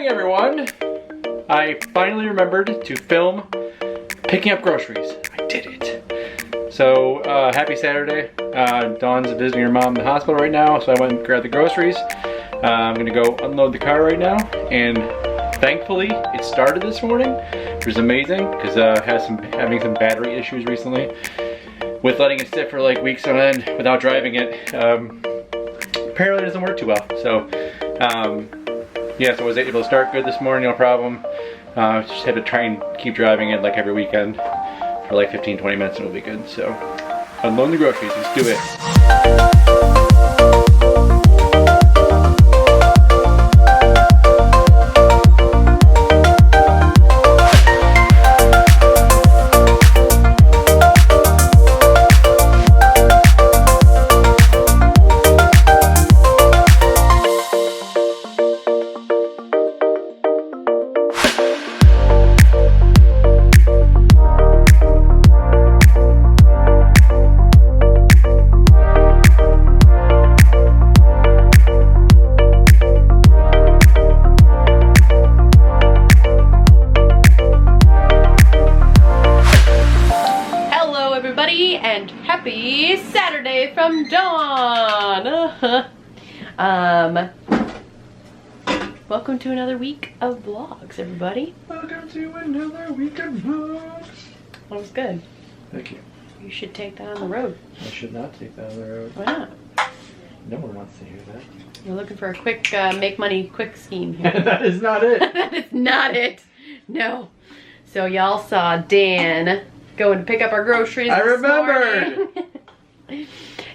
morning, everyone. I finally remembered to film picking up groceries. I did it. So happy Saturday. Dawn's visiting her mom in the hospital right now, so I went and grabbed the groceries. I'm gonna go unload the car right now, and thankfully it started this morning, which was amazing because having some battery issues recently with letting it sit for like weeks on end without driving it. Apparently it doesn't work too well. So yeah, so I was able to start good this morning, no problem. Just had to try and keep driving it like every weekend for like 15-20 minutes and it'll be good. So unloading the groceries, let's do it. And happy Saturday from Dawn! Welcome to another week of vlogs, everybody. Welcome to another week of vlogs. That was good. Thank you. You should take that on the road. I should not take that on the road. Why not? No one wants to hear that. You're looking for a quick, make money quick scheme here. That is not it. That is not it. No. So y'all saw Dan going to pick up our groceries. I remembered.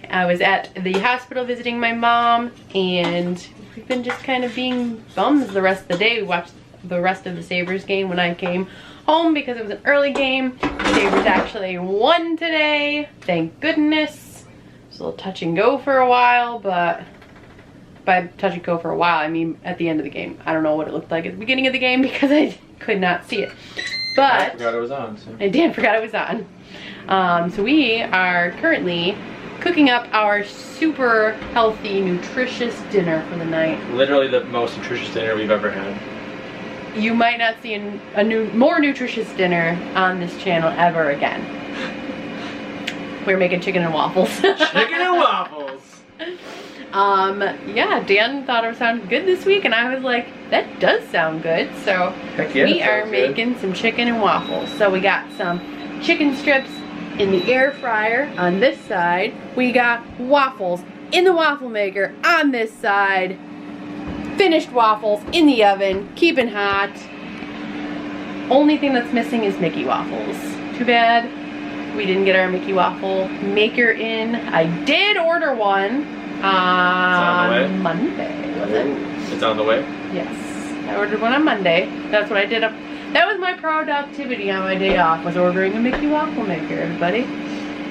I was at the hospital visiting my mom, and we've been just kind of being bums the rest of the day. We watched the rest of the Sabres game when I came home because it was an early game. The Sabres actually won today, thank goodness. It was a little touch and go for a while, but by touch and go for a while, I mean at the end of the game. I don't know what it looked like at the beginning of the game because I could not see it. But I forgot it was on. So. And Dan forgot it was on. So we are currently cooking up our super healthy, nutritious dinner for the night. Literally the most nutritious dinner we've ever had. You might not see a more nutritious dinner on this channel ever again. We're making chicken and waffles. Chicken and waffles. Yeah, Dan thought it sounded good this week, and I was like, that does sound good. So Heck yeah, we are making some chicken and waffles. So we got some chicken strips in the air fryer on this side. We got waffles in the waffle maker on this side. Finished waffles in the oven, keeping hot. Only thing that's missing is Mickey waffles. Too bad we didn't get our Mickey waffle maker in. I did order one on Monday, was it? It's on the way? Yes. I ordered one on Monday. That's what I did. That was my productivity on my day off, was ordering a Mickey waffle maker, everybody.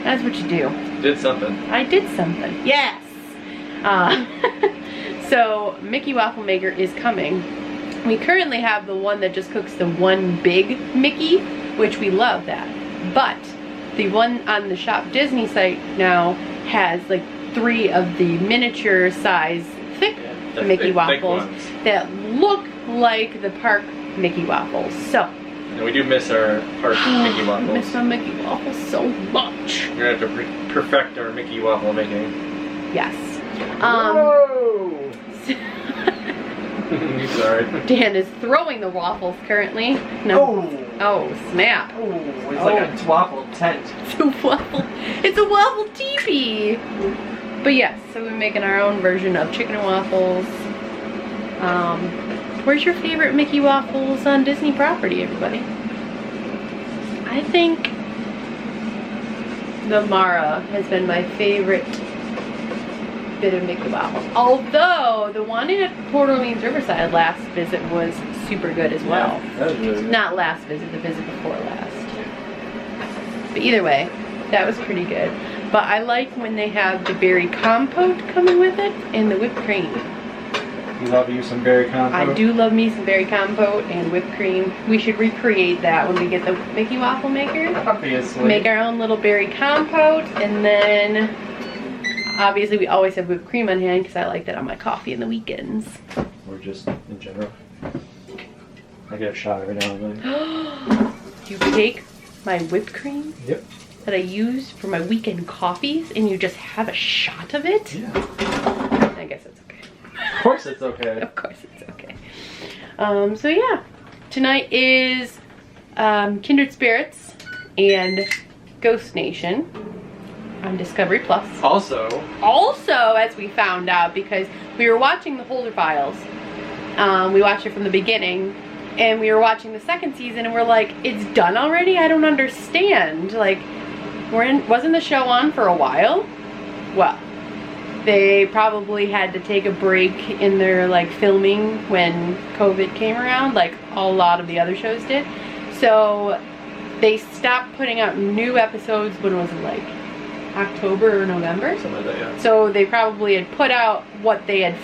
That's what you do. Did something. I did something. Yes! So, Mickey waffle maker is coming. We currently have the one that just cooks the one big Mickey, which we love that. But the one on the Shop Disney site now has like 3 of the miniature size thick Mickey waffles that look like the park Mickey waffles. So, and we do miss our park Mickey waffles. I miss my Mickey waffles so much. We're gonna have to perfect our Mickey waffle making. Yes. Whoa! Sorry. Dan is throwing the waffles currently. No. Oh, snap. Oh, it's like a waffle tent. It's a waffle teepee. But yes, so we're making our own version of chicken and waffles. Where's your favorite Mickey waffles on Disney property, everybody? I think the Mara has been my favorite bit of Mickey waffles. Although the one at Port Orleans Riverside last visit was super good as well. Yeah, that was really good. Not last visit, the visit before last. But either way, that was pretty good. But I like when they have the berry compote coming with it and the whipped cream. You love you some berry compote? I do love me some berry compote and whipped cream. We should recreate that when we get the Mickey waffle maker. Obviously. Make our own little berry compote, and then obviously we always have whipped cream on hand because I like that on my coffee in the weekends. Or just in general. I get a shot every now and then. You take my whipped cream that I use for my weekend coffees and you just have a shot of it? Yeah. I guess it's okay. Of course it's okay. Of course it's okay. So yeah, tonight is Kindred Spirits and Ghost Nation on Discovery Plus. Also, as we found out, because we were watching the Holder Files, we watched it from the beginning, and we were watching the second season, and we're like, it's done already? I don't understand. Like, wasn't the show on for a while? Well, they probably had to take a break in their like filming when COVID came around, like a lot of the other shows did. So they stopped putting out new episodes, when was it, like October or November? Something like that, yeah. So they probably had put out what they had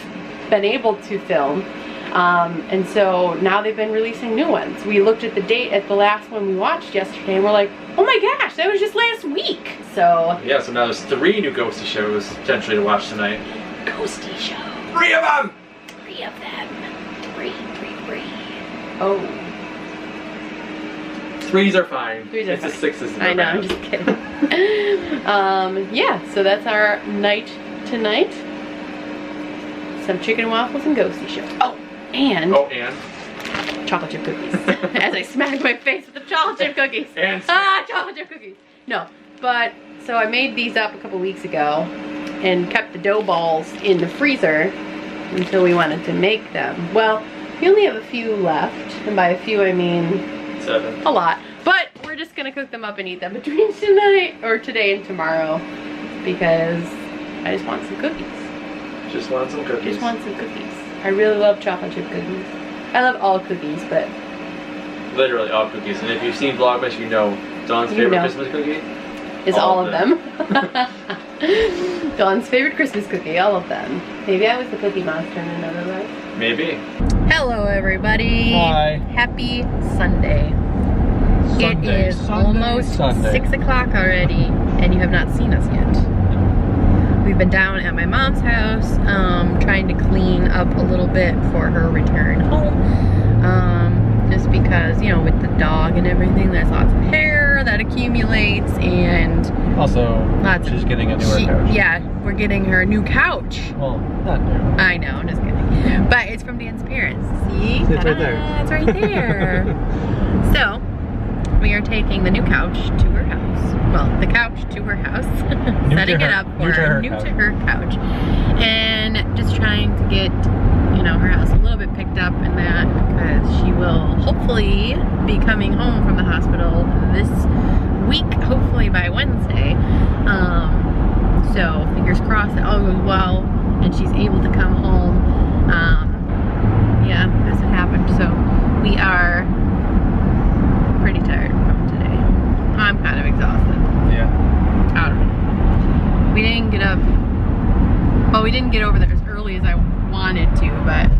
been able to film. And so now they've been releasing new ones. We looked at the date at the last one we watched yesterday and we're like, oh my gosh, that was just last week. So yeah, so now there's 3 new Ghosty shows potentially to watch tonight. Ghosty show. 3 of them! 3 of them. 3. Oh. 3s are fine. 3s are it's fine. a 6s. I know, I'm just kidding. Yeah, so that's our night tonight. Some chicken and waffles and Ghosty show. Oh, and chocolate chip cookies. As I smack my face with the chocolate chip cookies. And chocolate chip cookies. No, but so I made these up a couple weeks ago and kept the dough balls in the freezer until we wanted to make them. Well, we only have a few left, and by a few I mean 7. a lot. But we're just gonna cook them up and eat them between today and tomorrow because I just want some cookies. Just want some cookies. Just want some cookies. I really love chocolate chip cookies. I love all cookies, but literally all cookies. And if you've seen Vlogmas, you know Dawn's favorite Christmas cookie is all of them. Dawn's favorite Christmas cookie, all of them. Maybe I was the Cookie Monster in another life. Maybe. Hello, everybody. Hi. Happy Sunday. It is almost 6 o'clock already, and you have not seen us yet. We've been down at my mom's house, trying to clean up a little bit for her return home. Just because, you know, with the dog and everything, there's lots of hair that accumulates, and also, she's getting a newer couch. Yeah, we're getting her a new couch. Well, not new. I know, I'm just kidding. But it's from Dan's parents. See? It's right there. It's right there. So, we are taking the new couch to her house. Well, the couch to her house. Setting it up for her. New to her couch. And just trying to get, you know, her house a little bit picked up in that, because she will hopefully be coming home from the hospital this week, hopefully by Wednesday. So fingers crossed that all goes well and she's able to come home. Yeah, that's what happened. So we are pretty tired from today. I'm kind of exhausted. Yeah. I don't know. We didn't get up. Well, we didn't get over there as early as I wanted to, but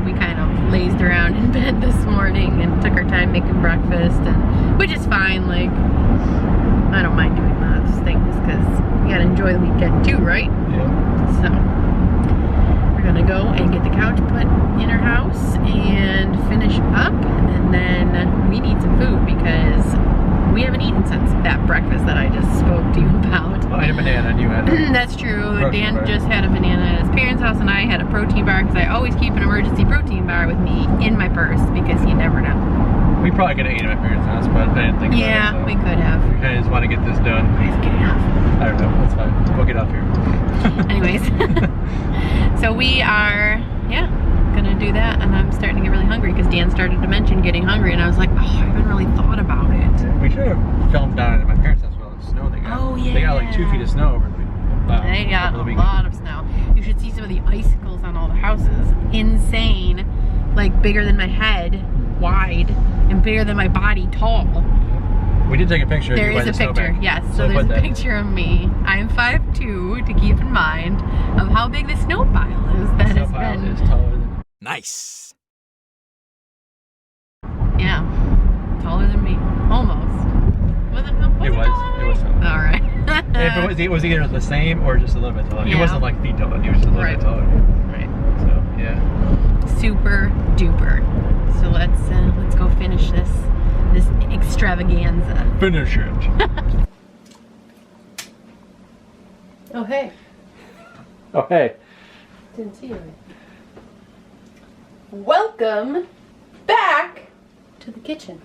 we kind of lazed around in bed this morning and took our time making breakfast, and which is fine. Like, I don't mind doing those things because you gotta enjoy the weekend too, right? Yeah. So we're gonna go and get the couch put in her house and finish up, and then we need some food because we haven't eaten since that breakfast that I just spoke to you about. Well, I had a banana and you had a That's true. Dan just had a banana at his parents' house, and I had a protein bar because I always keep an emergency protein bar with me in my purse because you never know. We probably could have eaten at my parents' house, but I didn't think about it. Yeah, So we could have. we kind of just want to get this done. Guys, get it off. I don't know. That's fine. We'll get off here. Anyways, so we are, gonna do that, and I'm starting to get really hungry because Dan started to mention getting hungry, and I was like, oh, I haven't really thought about it. We should have filmed down at my parents' house with all the snow they got. Oh, yeah. They got like 2 feet of snow over They got a lot of snow. You should see some of the icicles on all the houses. Insane. Like bigger than my head, wide, and bigger than my body, tall. We did take a picture. There is a picture, yes. So there's a picture of me. I'm 5'2", to keep in mind of how big the snow pile is. That has been. Is taller than... Nice. Yeah, taller than me, almost. Was it? It was taller. All right. If it was either the same or just a little bit taller. Yeah. It wasn't like feet taller. It was just a little bit taller. Right. So yeah. Super duper. So let's go finish this extravaganza. Finish it. Oh hey. Oh hey. Didn't see you. Welcome back to the kitchen.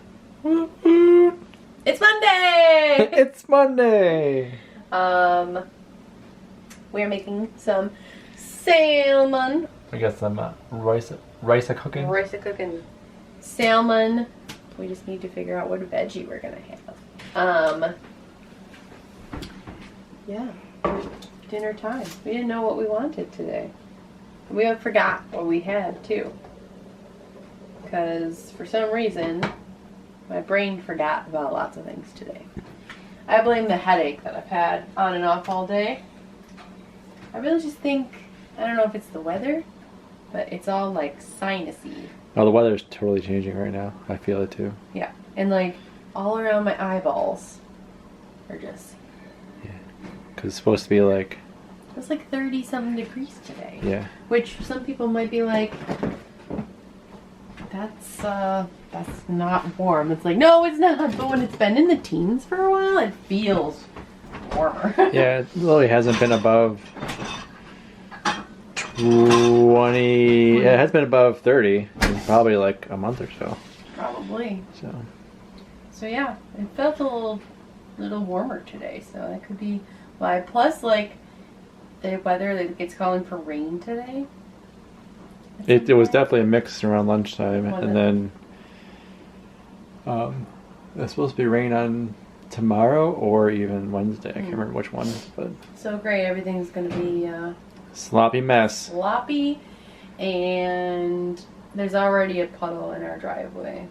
It's Monday. It's Monday. We're making some salmon. We got some rice cooking. Rice cooking salmon. We just need to figure out what veggie we're gonna have. Yeah, dinner time. We didn't know what we wanted today. We forgot what we had too, because for some reason my brain forgot about lots of things today. I blame the headache that I've had on and off all day. I really just think, I don't know if it's the weather, but it's all like sinusy. Oh, the weather's totally changing right now. I feel it too. Yeah, and like all around my eyeballs are just... Yeah, because it's supposed to be like... It's like 30-something degrees today. Yeah. Which some people might be like, that's not warm. It's like, no, it's not. But when it's been in the teens for a while, it feels warmer. Yeah, it really hasn't been above 20. Yeah, it has been above 30 in probably like a month or so. Probably. So yeah, it felt a little warmer today. So that could be why. Plus, like, the weather, like, it's calling for rain today. It was definitely a mix around lunchtime, and then it's supposed to be rain on tomorrow or even Wednesday. I can't remember which one, but so great. Everything's gonna be sloppy mess. Sloppy, and there's already a puddle in our driveway,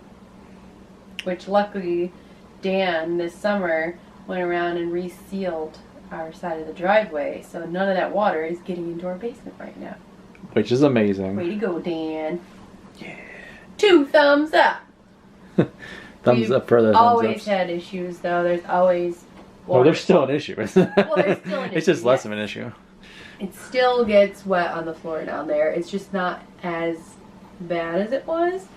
which luckily Dan this summer went around and resealed our side of the driveway, so none of that water is getting into our basement right now. Which is amazing. Way to go, Dan. Yeah. 2 thumbs up. Thumbs up for the thumbs always ups. had issues, though. There's always water. Well, there's still an issue. Well, there's still an issue. It's just less of an issue. It still gets wet on the floor down there. It's just not as bad as it was.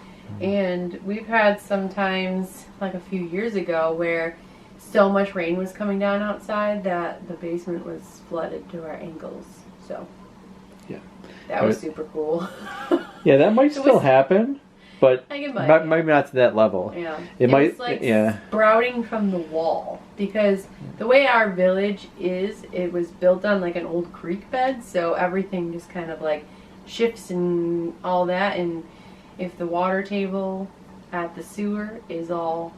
And we've had some times, like a few years ago, where so much rain was coming down outside that the basement was flooded to our ankles. So yeah, that was super cool. Yeah, that might still happen, but it might. maybe not to that level. Yeah, it might. was like yeah, sprouting from the wall, because the way our village is, it was built on like an old creek bed, so everything just kind of like shifts and all that. And if the water table at the sewer is all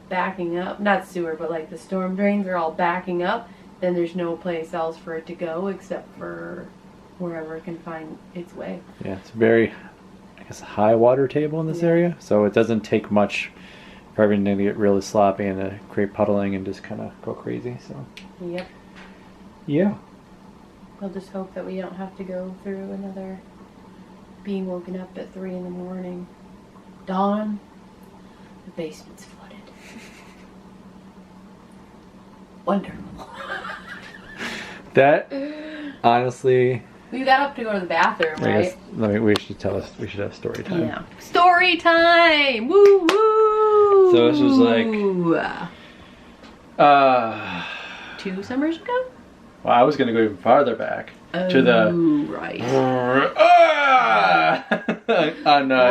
backing up, not sewer, but like the storm drains are all backing up, then there's no place else for it to go except for wherever it can find its way. Yeah, it's very, I guess, high water table in this area, so it doesn't take much for everything to get really sloppy and to create puddling and just kind of go crazy. So Yep. yeah, I'll just hope that we don't have to go through another being woken up at 3 in the morning. Dawn, the basement's flooded. Wonderful. that honestly. You got up to go to the bathroom, right? We should have story time. Yeah. Story time! Woo woo! So this was like 2 summers ago? Well, I was gonna go even farther back to the right. Well,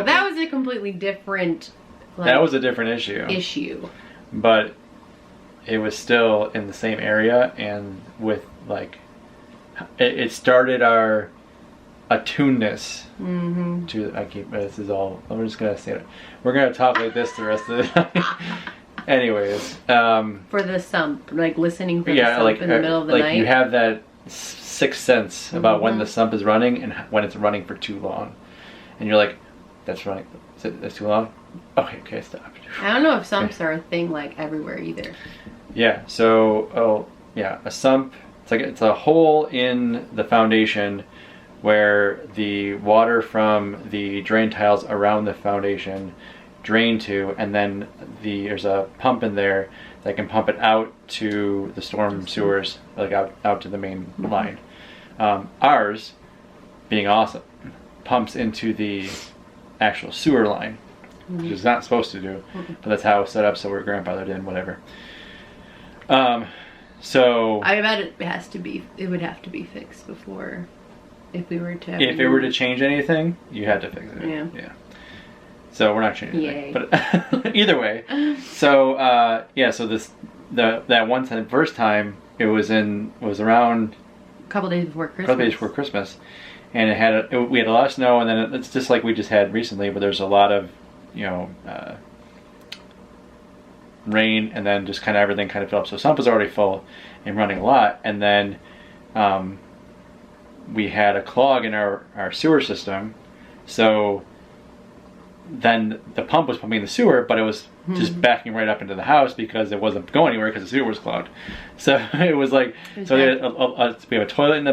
that was a completely different. Like, that was a different issue. But it was still in the same area, and with like it started our attuneness to. This is all. I'm just gonna say it. We're gonna talk like this the rest of the time. Anyways, for the sump, like listening for the sump like, in the middle of the night. You have that sixth sense about when the sump is running and when it's running for too long, and you're like, "That's running. That's too long." Okay, stop. I don't know if sumps are a thing like everywhere either. Yeah. So, a sump. It's a hole in the foundation where the water from the drain tiles around the foundation drain to, and then there's a pump in there that can pump it out to the storm sewers, like out to the main line. Ours, being awesome, pumps into the actual sewer line. which is not supposed to do, but that's how it was set up, so we're grandfathered in, whatever. So I bet it would have to be fixed before, if we were to. If it were to change anything, you had to fix it. Yeah. So we're not changing anything. But either way, so so that one time, first time, it was around a couple days before Christmas. And we had a lot of snow, and then it's just like we just had recently, but there's a lot of, rain, and then just kind of everything kind of filled up. So sump was already full and running a lot, and then we had a clog in our sewer system. So then the pump was pumping the sewer, but it was just backing right up into the house because it wasn't going anywhere because the sewer was clogged. So it was like, so we have a toilet in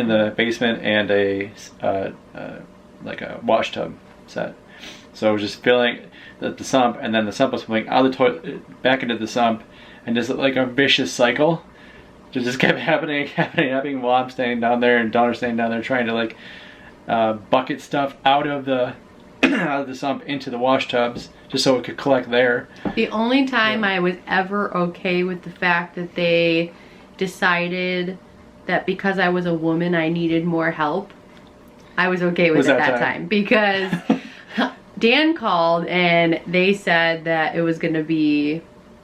the basement and a wash tub set. So it was just filling the sump, and then the sump was pumping out of the toilet back into the sump, and just like a vicious cycle. It just kept happening while I'm standing down there and Donna's standing down there trying to like bucket stuff out of the sump into the wash tubs just so it could collect there. The only time I was ever okay with the fact that they decided that because I was a woman I needed more help, I was okay with it that time because Dan called and they said that it was going to be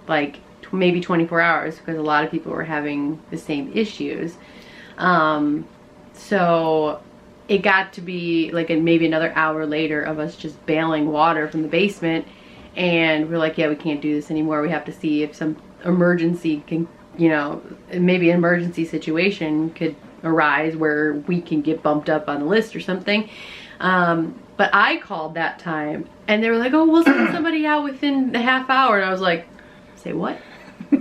like maybe 24 hours because a lot of people were having the same issues. So it got to be like maybe another hour later of us just bailing water from the basement, and we're like, yeah, we can't do this anymore. We have to see if some emergency can, maybe an emergency situation could arise where we can get bumped up on the list or something. But I called that time and they were like, oh, we'll send somebody out within a half hour. And I was like, say what?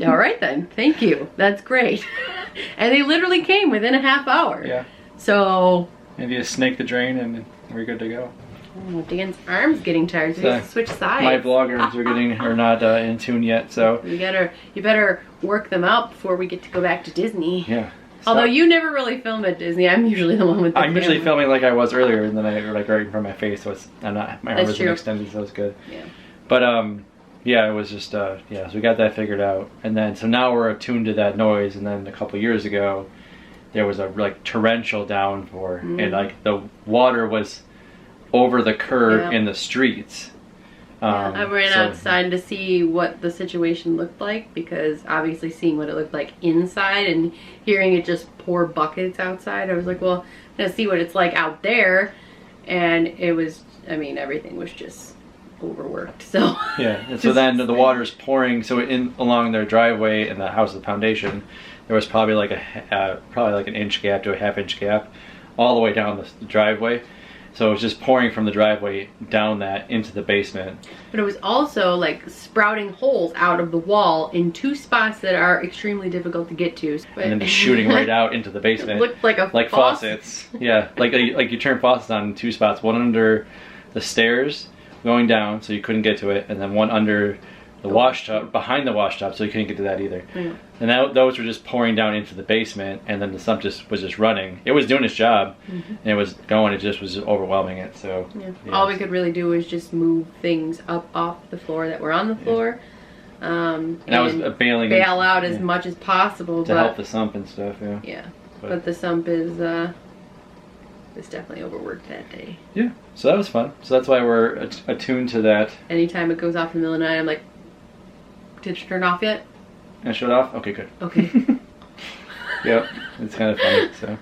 All right then, thank you. That's great. And they literally came within a half hour. Yeah. So maybe just snake the drain and we're good to go. Oh, Dan's arm's getting tired, so he has to switch sides. My vlog arms are not in tune yet, so you better work them out before we get to go back to Disney. Yeah. Although you never really film at Disney, I'm usually the one with the I'm usually filming like I was earlier, and then I like right in front of my face, so my arm isn't extended, so it's good. Yeah. But it was just so we got that figured out, and then so now we're attuned to that noise, and then a couple years ago there was a like torrential downpour, and like the water was over the curb in the streets. I ran outside to see what the situation looked like, because obviously seeing what it looked like inside and hearing it just pour buckets outside, I was like, well, I'm gonna see what it's like out there. And it was, everything was just overworked. So yeah, and so then the water's pouring. So along their driveway and the house, the foundation, there was probably like an inch gap to a half-inch gap, all the way down the driveway. So it was just pouring from the driveway down that into the basement. But it was also like sprouting holes out of the wall in two spots that are extremely difficult to get to. And then just shooting right out into the basement. It looked like faucets. Yeah, like you turn faucets on in two spots. One under the stairs going down, so you couldn't get to it, and then one under the wash tub, behind the wash tub, so you couldn't get to that either. Yeah. And those were just pouring down into the basement, and then the sump was just running. It was doing its job, and it was going. It just was overwhelming it. So all we could really do was just move things up off the floor that were on the floor, and I was bail out as much as possible to help the sump and stuff. But the sump is definitely overworked that day. Yeah, so that was fun. So that's why we're attuned to that. Anytime it goes off in the middle of the night, I'm like, did it turn off yet? And shut off? Okay, good. Okay. Yep, it's kind of funny, so.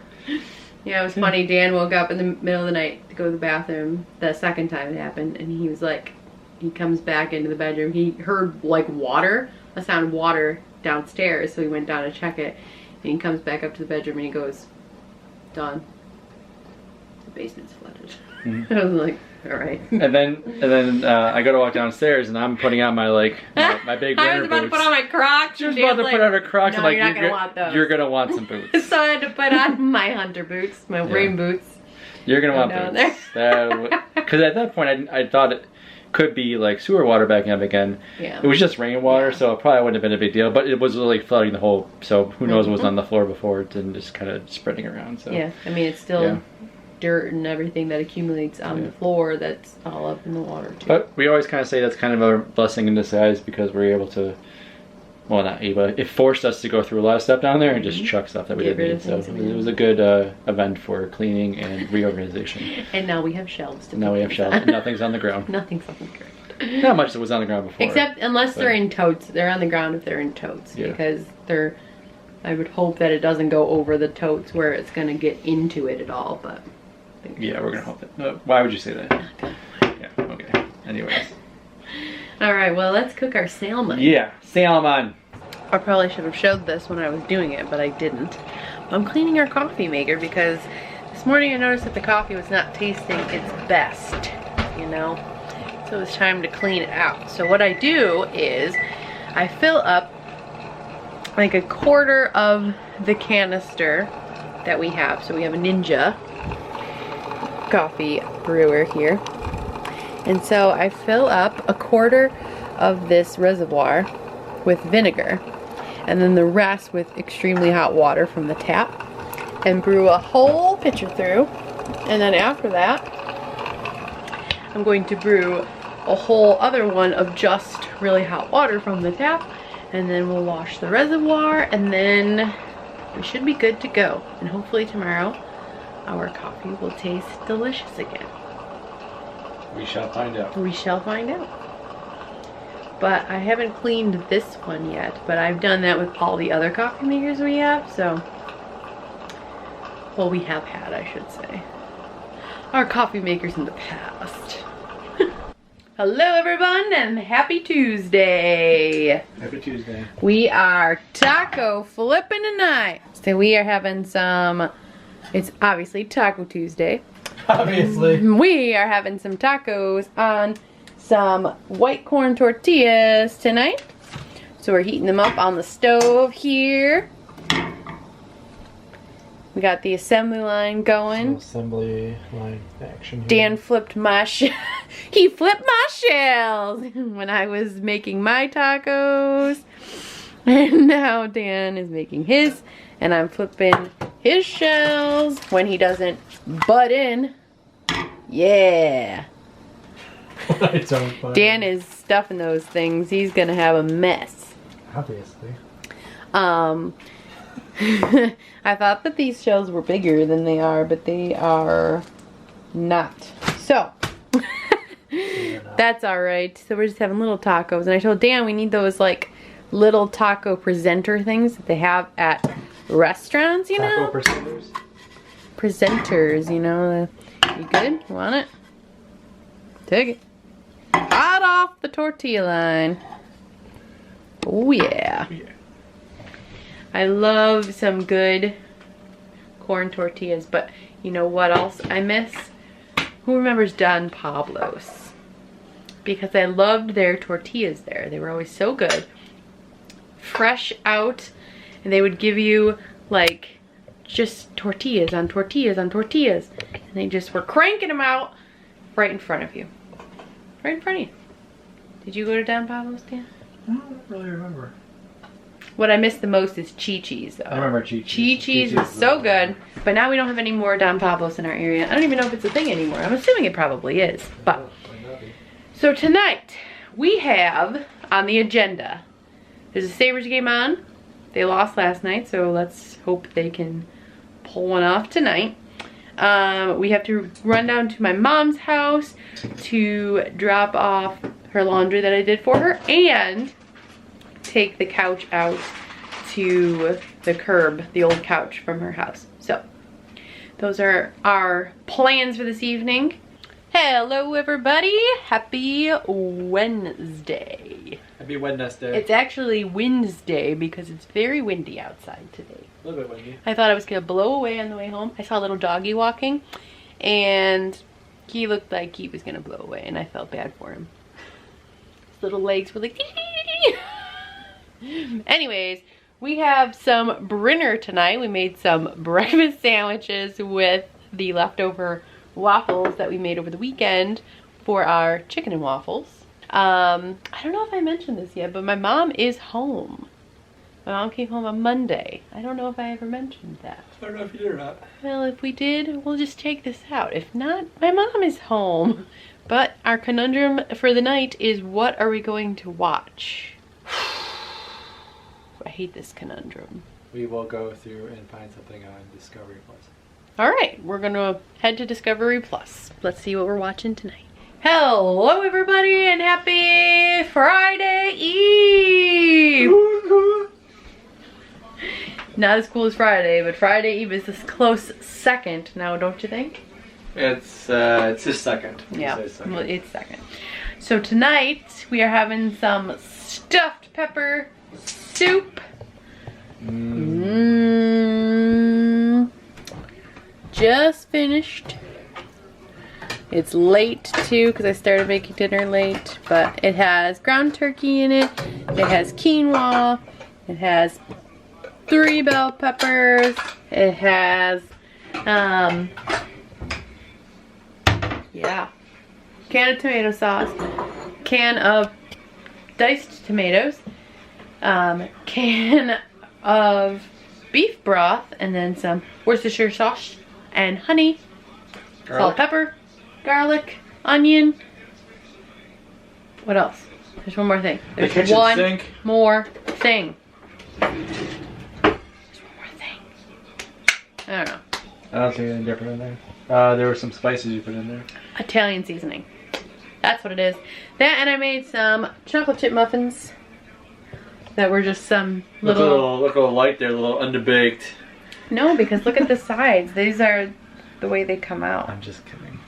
Yeah, it was funny. Dan woke up in the middle of the night to go to the bathroom the second time it happened, and he was like, he comes back into the bedroom. He heard like water, a sound of water downstairs, so he went down to check it, and he comes back up to the bedroom and he goes, Dawn, the basement's flooded. I was like, all right. And then I go to walk downstairs, and I'm putting out my my big winter boots. I was about to put on my Crocs. She was about to put on her Crocs. No, I'm like, you're not gonna want those. You're gonna want some boots. So I had to put on my hunter boots, my rain boots. You're gonna want boots. Because at that point, I thought it could be like sewer water backing up again. Yeah. It was just rainwater, so it probably wouldn't have been a big deal. But it was really flooding the whole. So who knows what was on the floor before it and just kind of spreading around. So yeah, it's still. Yeah. dirt and everything that accumulates on the floor that's all up in the water too. But we always kind of say that's kind of a blessing in disguise because we're able to, well, not able, it forced us to go through a lot of stuff down there and just chuck stuff that we didn't need. So it was a good event for cleaning and reorganization. And now we have shelves to Now we have shelves. Nothing's on the ground. Nothing's on the ground. Not much that was on the ground before. Except unless they're in totes. They're on the ground if they're in totes. Yeah. Because they're, I would hope that it doesn't go over the totes where it's going to get into it at all, but. Yeah, we're going to hope that. Why would you say that? Yeah, okay. Anyways. Alright, well, let's cook our salmon. Yeah, salmon. I probably should have showed this when I was doing it, but I didn't. I'm cleaning our coffee maker because this morning I noticed that the coffee was not tasting its best, you know? So it's time to clean it out. So what I do is I fill up like a quarter of the canister that we have. So we have a Ninja coffee brewer here. And so I fill up a quarter of this reservoir with vinegar and then the rest with extremely hot water from the tap and brew a whole pitcher through. And then after that, I'm going to brew a whole other one of just really hot water from the tap, and then we'll wash the reservoir, and then we should be good to go. And hopefully tomorrow our coffee will taste delicious again. We shall find out. We shall find out. But I haven't cleaned this one yet, but I've done that with all the other coffee makers we have, so, well, we have had, I should say, our coffee makers in the past. Hello everyone and happy Tuesday. Happy Tuesday. We are taco flipping tonight. So we are having some, it's obviously Taco Tuesday. Obviously. We are having some tacos on some white corn tortillas tonight. So we're heating them up on the stove here. We got the assembly line going. Assembly line action here. Dan flipped my he flipped my shells when I was making my tacos. And now Dan is making his, and I'm flipping his shells when he doesn't butt in. Yeah. I don't buy Dan is stuffing those things. He's gonna have a mess. Obviously. I thought that these shells were bigger than they are, but they are not. So, that's alright. So we're just having little tacos. And I told Dan we need those like little taco presenter things that they have at restaurants, you know? Taco presenters? Presenters, you know. You good? You want it? Take it. Hot off the tortilla line. Oh yeah. I love some good corn tortillas, but you know what else I miss? Who remembers Don Pablo's? Because I loved their tortillas there. They were always so good. Fresh out, and they would give you like just tortillas on tortillas on tortillas. And they just were cranking them out right in front of you. Right in front of you. Did you go to Don Pablo's, Dan? I don't really remember. What I miss the most is Chi-Chi's though. I remember Chi-Chi's. Chi-Chi's was so good, but now we don't have any more Don Pablo's in our area. I don't even know if it's a thing anymore. I'm assuming it probably is. But so tonight we have on the agenda, there's a Sabres game on. They lost last night, so let's hope they can pull one off tonight. We have to run down to my mom's house to drop off her laundry that I did for her and take the couch out to the curb, the old couch from her house. So those are our plans for this evening. Hello everybody, happy Wednesday. Happy Wednesday. It's actually Wednesday because it's very windy outside today. A little bit windy. I thought I was gonna blow away on the way home. I saw a little doggy walking and he looked like he was gonna blow away and I felt bad for him. His little legs were like anyways, we have some Brinner tonight. We made some breakfast sandwiches with the leftover waffles that we made over the weekend for our chicken and waffles. I don't know if I mentioned this yet, but my mom is home. but I'll keep home on Monday. I don't know if I ever mentioned that. I don't know if you did or not. Well, if we did, we'll just take this out. If not, my mom is home. But our conundrum for the night is, what are we going to watch? I hate this conundrum. We will go through and find something on Discovery Plus. All right, we're gonna head to Discovery Plus. Let's see what we're watching tonight. Hello, everybody, and happy Friday Eve! Not as cool as Friday, but Friday Eve is this close second now, don't you think? It's his second. Yeah, well, it's second. So tonight we are having some stuffed pepper soup. Just finished. It's late too because I started making dinner late, but it has ground turkey in it. It has quinoa. It has 3 bell peppers. It has yeah, can of tomato sauce, can of diced tomatoes, can of beef broth, and then some Worcestershire sauce and honey, salt, pepper, garlic, onion. What else? There's one more thing. There's kitchen one sink. more thing. There's one more thing. I don't know. I don't see anything different in there. There were some spices you put in there. Italian seasoning. That's what it is. That, and I made some chocolate chip muffins that were just some Look a little light there, a little underbaked. No, because look at the sides. These are the way they come out. I'm just kidding.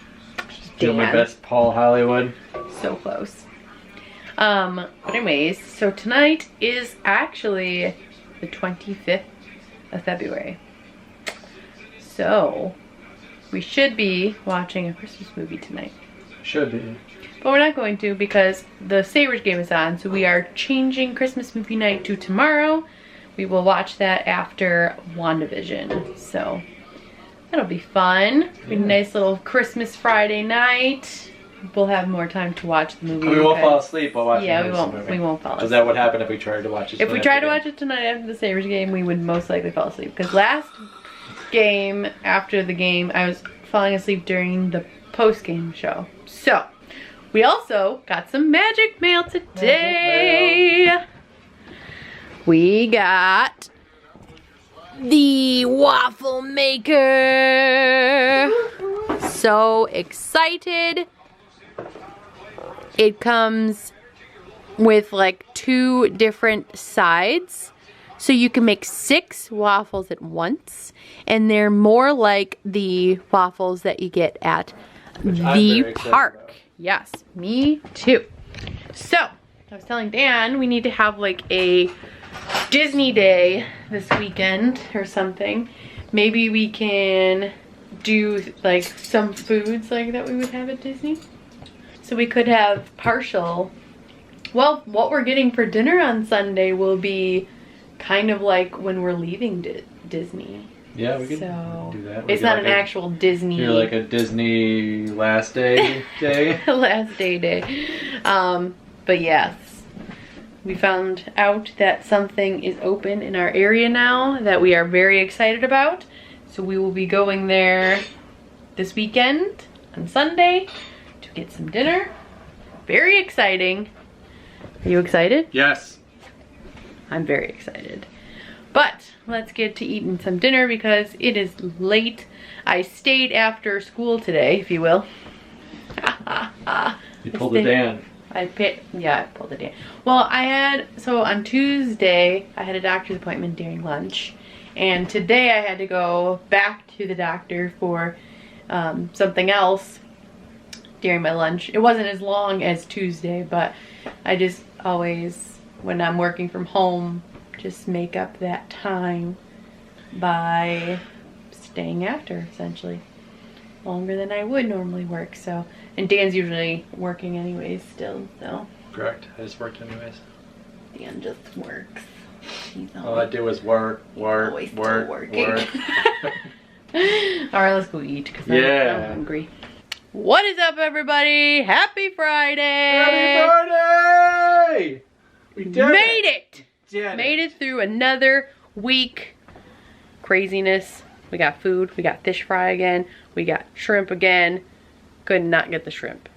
Just doing my best, Paul Hollywood. So close. But anyways, so tonight is actually the 25th of February. So we should be watching a Christmas movie tonight. Should be. But we're not going to because the Sabres game is on, so we are changing Christmas movie night to tomorrow. We will watch that after WandaVision, so that'll be fun. It'll be a nice little Christmas Friday night. We'll have more time to watch the movie. We won't fall asleep while watching the movie. we won't fall asleep. Is that what happened if we tried to watch it? If we tried to watch it tonight after the Sabres game, we would most likely fall asleep. Because last game, after the game, I was falling asleep during the post-game show. So, we also got some magic mail today. Magic mail. We got the waffle maker. So excited. It comes with like 2 different sides. So you can make 6 waffles at once. And they're more like the waffles that you get at the park. Yes, me too. So, I was telling Dan we need to have like a Disney day this weekend or something. Maybe we can do like some foods like that we would have at Disney. So we could have partial. Well, what we're getting for dinner on Sunday will be kind of like when we're leaving Disney. Yeah, we could do that. It's not an actual Disney. You're like a Disney last day day. Last day. But yes, we found out that something is open in our area now that we are very excited about. So we will be going there this weekend on Sunday to get some dinner. Very exciting. Are you excited? Yes. I'm very excited. But let's get to eating some dinner because it is late. I stayed after school today, if you will. You pulled it down. I pulled it down. Well, so on Tuesday, I had a doctor's appointment during lunch. And today I had to go back to the doctor for something else during my lunch. It wasn't as long as Tuesday, but I just always, when I'm working from home, just make up that time by staying after, essentially. Longer than I would normally work, so. And Dan's usually working anyways still, so. Correct. I just worked anyways. Dan just works. All I do is work. Alright, let's go eat because I'm hungry. What is up, everybody? Happy Friday! Happy Friday! We did Made it! Made it through another week. Craziness. We got food. We got fish fry again. We got shrimp again. Could not get the shrimp.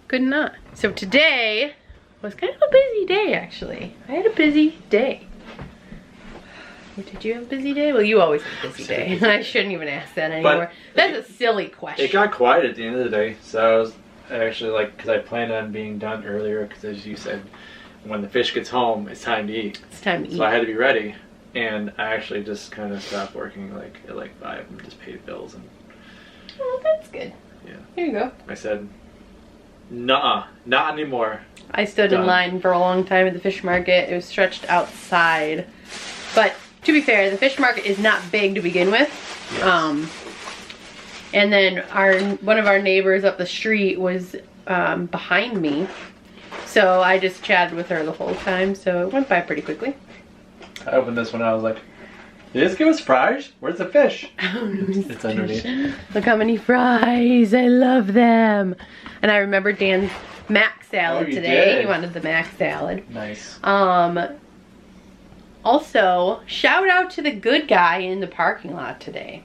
Could not. So today was kind of a busy day, actually. I had a busy day. Did you have a busy day? Well, you always have a busy day. I shouldn't even ask that anymore. That's a silly question. It got quiet at the end of the day, so I was actually like, because I planned on being done earlier, because as you said, when the fish gets home, it's time to eat. It's time to eat. So I had to be ready, and I actually just kind of stopped working like at like 5 and just paid bills. And Oh, that's good. yeah, Here you go. I said, "Nuh-uh, not anymore." I stood in line for a long time at the fish market. It was stretched outside. But to be fair, the fish market is not big to begin with. Yes. And then one of our neighbors up the street was behind me. So I just chatted with her the whole time. So it went by pretty quickly. I opened this one, I was like, "Did this give us fries? Where's the fish?" Oh, no, It's underneath. Look how many fries. I love them. And I remember Dan's mac salad you today. did. He wanted the mac salad. Nice. Also, shout out to the good guy in the parking lot today.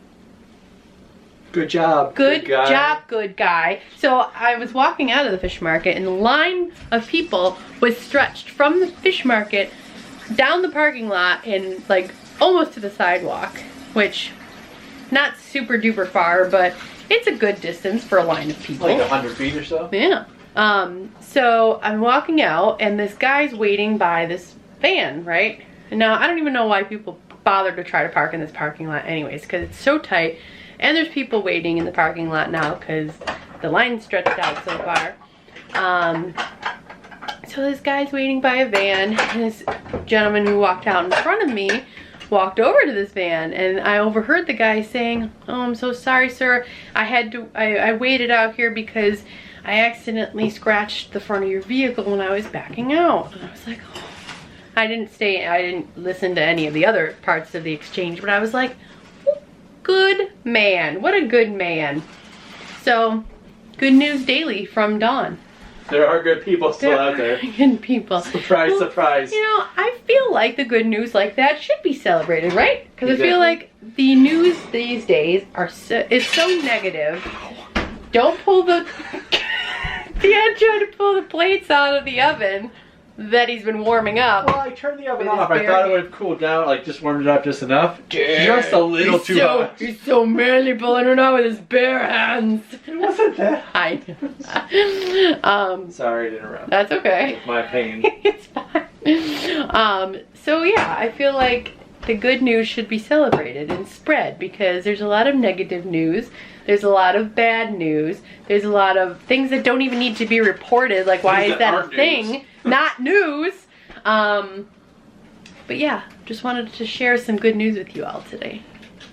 Good job. Good guy. job, good guy. So I was walking out of the fish market and the line of people was stretched from the fish market down the parking lot and like almost to the sidewalk, which not super duper far, but it's a good distance for a line of people. Like 100 feet or so? Yeah. So I'm walking out and this guy's waiting by this van, right? Now, I don't even know why people bother to try to park in this parking lot anyways, because it's so tight. And there's people waiting in the parking lot now because the line's stretched out so far. So this guy's waiting by a van, and this gentleman who walked out in front of me walked over to this van, and I overheard the guy saying, "Oh, I'm so sorry, sir. I waited out here because I accidentally scratched the front of your vehicle when I was backing out." And I was like, oh. I didn't listen to any of the other parts of the exchange, but I was like, oh, good man. What a good man. So, good news daily from Dawn. There are good people still out there. Good people. Surprise, Well, surprise. You know, I feel like the good news like that should be celebrated, right? Because I feel Exactly. like the news these days is so negative. Don't pull the... Dan tried to pull the plates out of the oven that he's been warming up. Well, I turned the oven With his off. I bare thought it hand. would have cooled down, like just warmed it up just enough. Just a little too hot. He's so manly pulling it out with his bare hands. It wasn't that. I know. Sorry to interrupt. That's okay. With my pain. It's fine. So yeah, I feel like the good news should be celebrated and spread because there's a lot of negative news. There's a lot of bad news. There's a lot of things that don't even need to be reported. Like, why Things is that that a aren't thing? news. Not news. But yeah, just wanted to share some good news with you all today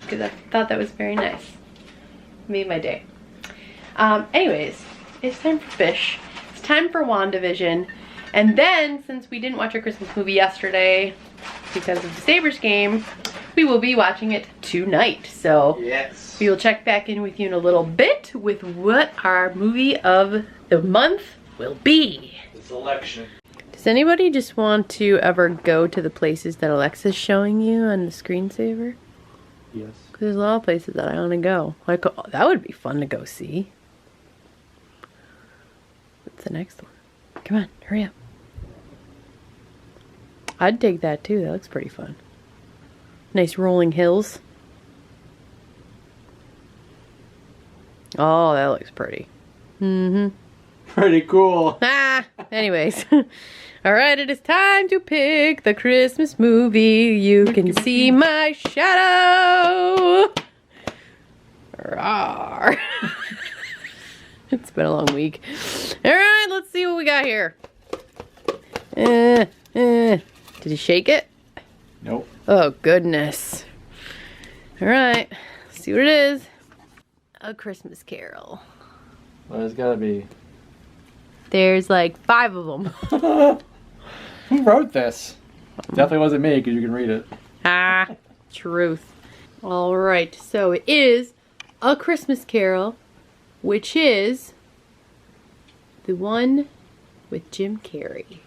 because I thought that was very nice. Made my day. Anyways, it's time for fish. It's time for WandaVision. And then, since we didn't watch our Christmas movie yesterday because of the Sabres game, we will be watching it tonight. So Yes. we will check back in with you in a little bit with what our movie of the month will be. The selection. Does anybody just want to ever go to the places that Alexa's showing you on the screensaver? Yes. Because there's a lot of places that I want to go. Like, oh, that would be fun to go see. What's the next one? Come on, hurry up. I'd dig that too. That looks pretty fun. Nice rolling hills. Oh, that looks pretty. Mm-hmm. Pretty cool. Ah, anyways. All right, it is time to pick the Christmas movie. You can see my shadow. Rawr. It's been a long week. All right, let's see what we got here. Did you shake it? Nope. Oh, goodness. All right, let's see what it is. A Christmas Carol. Well, there's gotta be. There's like 5 of them. Who wrote this? Definitely wasn't me, because you can read it. Ah, truth. All right, so it is A Christmas Carol, which is the one with Jim Carrey.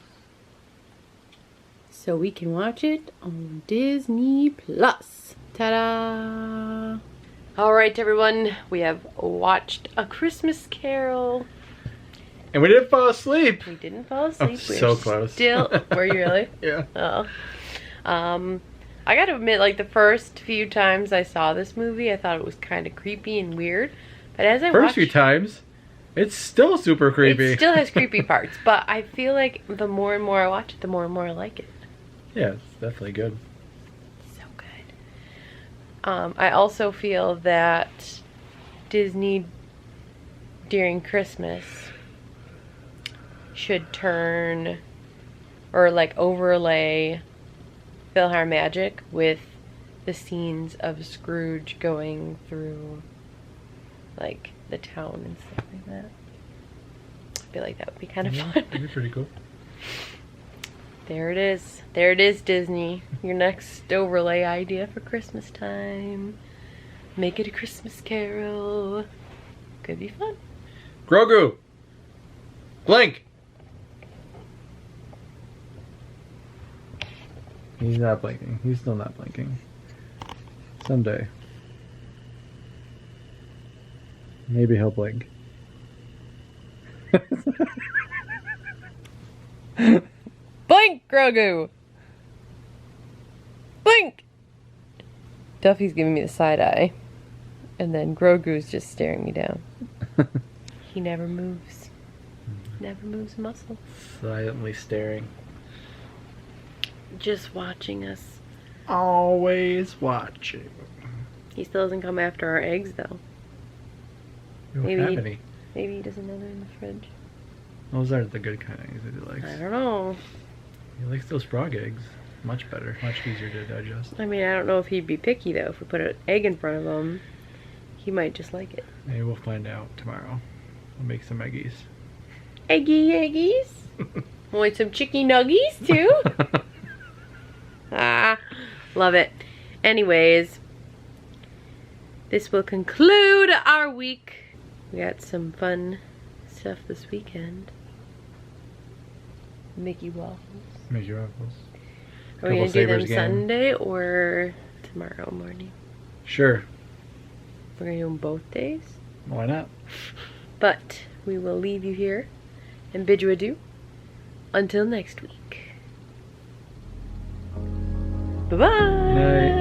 so we can watch it on Disney Plus. Ta-da! Alright everyone, we have watched A Christmas Carol. And we didn't fall asleep. We didn't fall asleep. Oh, so close. Still, were you really? Yeah. Oh. I gotta admit, like the first few times I saw this movie, I thought it was kind of creepy and weird. But as I First few times, it's still super creepy. it still has creepy parts. But I feel like the more and more I watch it, the more and more I like it. Yeah, it's definitely good. So good. I also feel that Disney during Christmas should turn or like overlay PhilharMagic with the scenes of Scrooge going through like the town and stuff like that. I feel like that would be kind of fun. That'd be pretty cool. There it is. There it is, Disney. Your next overlay idea for Christmas time. Make it a Christmas Carol. Could be fun. Grogu! Blink! He's not blinking. He's still not blinking. Someday. Maybe he'll blink. Blink, Grogu! Blink! Duffy's giving me the side eye. And then Grogu's just staring me down. He never moves. Never moves a muscle. Silently staring. Just watching us. Always watching. He still doesn't come after our eggs, though. We don't Maybe have he- any. Maybe he doesn't know they're in the fridge. Those aren't the good kind of eggs that he likes. I don't know. He likes those frog eggs. Much better. Much easier to digest. I mean, I don't know if he'd be picky, though. If we put an egg in front of him, he might just like it. Maybe we'll find out tomorrow. We'll make some eggies. Eggies? Want some chicky nuggies, too? Love it. Anyways, this will conclude our week. We got some fun stuff this weekend. Mickey Waffles. Make your waffles. Are we gonna Couple do them Sabres game. Sunday or tomorrow morning? Sure. We're gonna do them both days. Why not? But we will leave you here and bid you adieu until next week. Bye-bye. Night.